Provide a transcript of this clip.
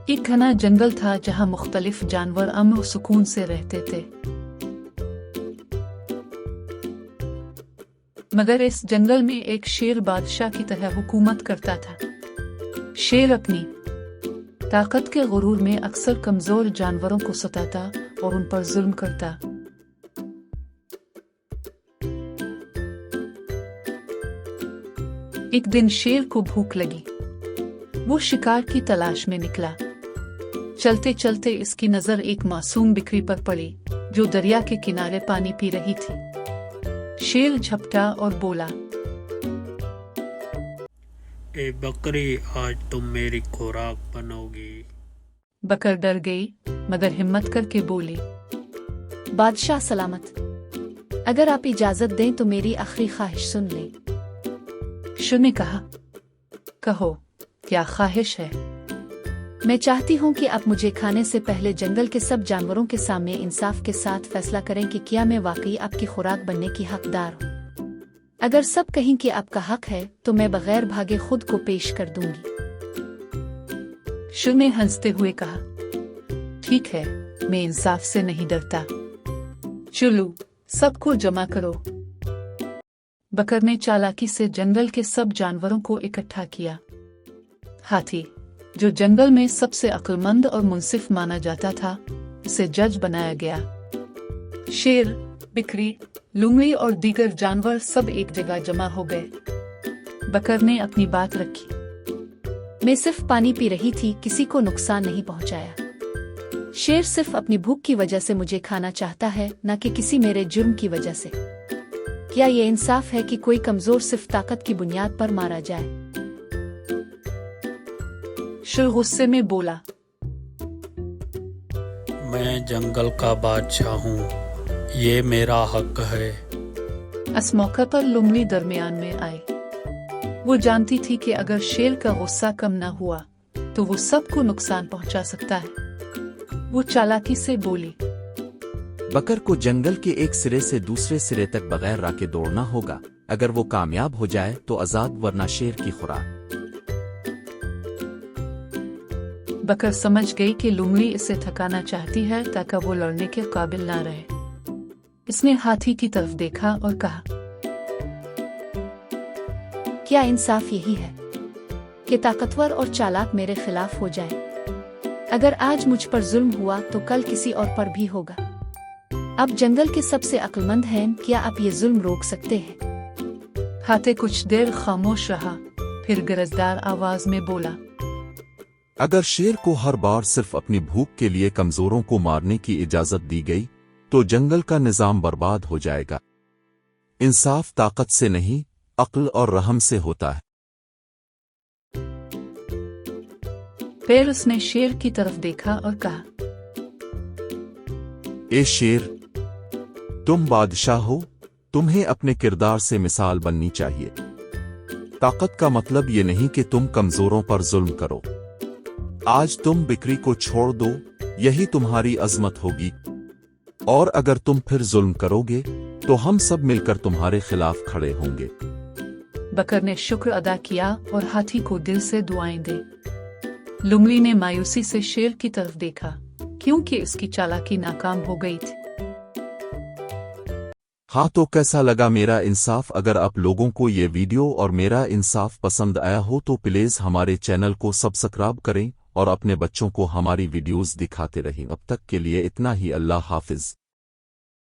एक घना जंगल था जहां मुख्तलिफ जानवर अमन और सुकून से रहते थे। मगर इस जंगल में एक शेर बादशाह की तरह हुकूमत करता था। शेर अपनी ताकत के गुरूर में अक्सर कमजोर जानवरों को सताता और उन पर जुल्म करता। एक दिन शेर को भूख लगी। वो शिकार की तलाश में निकला। चलते चलते इसकी नजर एक मासूम बिक्री पर पड़ी जो दरिया के किनारे पानी पी रही थी। शेर झपटा और बोला, ए बकरी, आज तुम मेरी खुराक बनोगी। बकर डर गई मगर हिम्मत करके बोली, बादशाह सलामत, अगर आप इजाजत दें तो मेरी आखिरी ख्वाहिश सुन लें। शेर ने कहा, कहो क्या ख्वाहिश है? मैं चाहती हूँ कि आप मुझे खाने से पहले जंगल के सब जानवरों के सामने इंसाफ के साथ फैसला करें कि क्या मैं वाकई आपकी खुराक बनने की हकदार हूँ। अगर सब कहें कि आपका हक है तो मैं बगैर भागे खुद को पेश कर दूंगी। शेर ने हंसते हुए कहा, ठीक है, मैं इंसाफ से नहीं डरता। चलो सबको जमा करो। बकर ने चालाकी से जंगल के सब जानवरों को इकट्ठा किया। हाथी, जो जंगल में सबसे अक्लमंद और मुंसिफ माना जाता था, उसे जज बनाया गया। शेर, बिक्री, लुंगड़ी और दीगर जानवर सब एक जगह जमा हो गए। बकर ने अपनी बात रखी, मैं सिर्फ पानी पी रही थी, किसी को नुकसान नहीं पहुंचाया। शेर सिर्फ अपनी भूख की वजह से मुझे खाना चाहता है, न कि किसी मेरे जुर्म की वजह से। क्या ये इंसाफ है कि कोई कमजोर सिर्फ ताकत की बुनियाद पर मारा जाए? शेर गुस्से में बोला, मैं जंगल का बादशाह हूँ, ये मेरा हक है। इस मौके पर लुंगड़ी दरमियान में आई। वो जानती थी कि अगर शेर का गुस्सा कम न हुआ तो वो सबको नुकसान पहुंचा सकता है। वो चालाकी से बोली, बकर को जंगल के एक सिरे से दूसरे सिरे तक बगैर राके दौड़ना होगा। अगर वो कामयाब हो जाए तो आजाद, वरना शेर की खुराक। बकर समझ गई कि लुंगड़ी इसे थकाना चाहती है ताकि वो लड़ने के काबिल ना रहे। इसने हाथी की तरफ देखा और कहा, क्या इंसाफ यही है कि ताकतवर और चालाक मेरे खिलाफ हो जाए? अगर आज मुझ पर जुल्म हुआ तो कल किसी और पर भी होगा। अब जंगल के सबसे अक्लमंद हैं, क्या आप ये जुल्म रोक सकते हैं? हाथी कुछ देर खामोश रहा, फिर गरजदार आवाज में बोला, अगर शेर को हर बार सिर्फ अपनी भूख के लिए कमजोरों को मारने की इजाजत दी गई तो जंगल का निजाम बर्बाद हो जाएगा। इंसाफ ताकत से नहीं, अक्ल और रहम से होता है। फिर उसने शेर की तरफ देखा और कहा, ए शेर, तुम बादशाह हो, तुम्हें अपने किरदार से मिसाल बननी चाहिए। ताकत का मतलब ये नहीं कि तुम कमजोरों पर जुल्म करो। आज तुम बिक्री को छोड़ दो, यही तुम्हारी अजमत होगी। और अगर तुम फिर जुल्म करोगे तो हम सब मिलकर तुम्हारे खिलाफ खड़े होंगे। बकर ने शुक्र अदा किया और हाथी को दिल से दुआएं दी। लुंगड़ी ने मायूसी से शेर की तरफ देखा, क्योंकि इसकी चालाकी नाकाम हो गई थी। हाँ, तो कैसा लगा मेरा इंसाफ? अगर आप लोगों को ये वीडियो और मेरा इंसाफ पसंद आया हो तो प्लीज हमारे चैनल को सब्सक्राइब करें और अपने बच्चों को हमारी वीडियोस दिखाते रहें। अब तक के लिए इतना ही। अल्लाह हाफिज।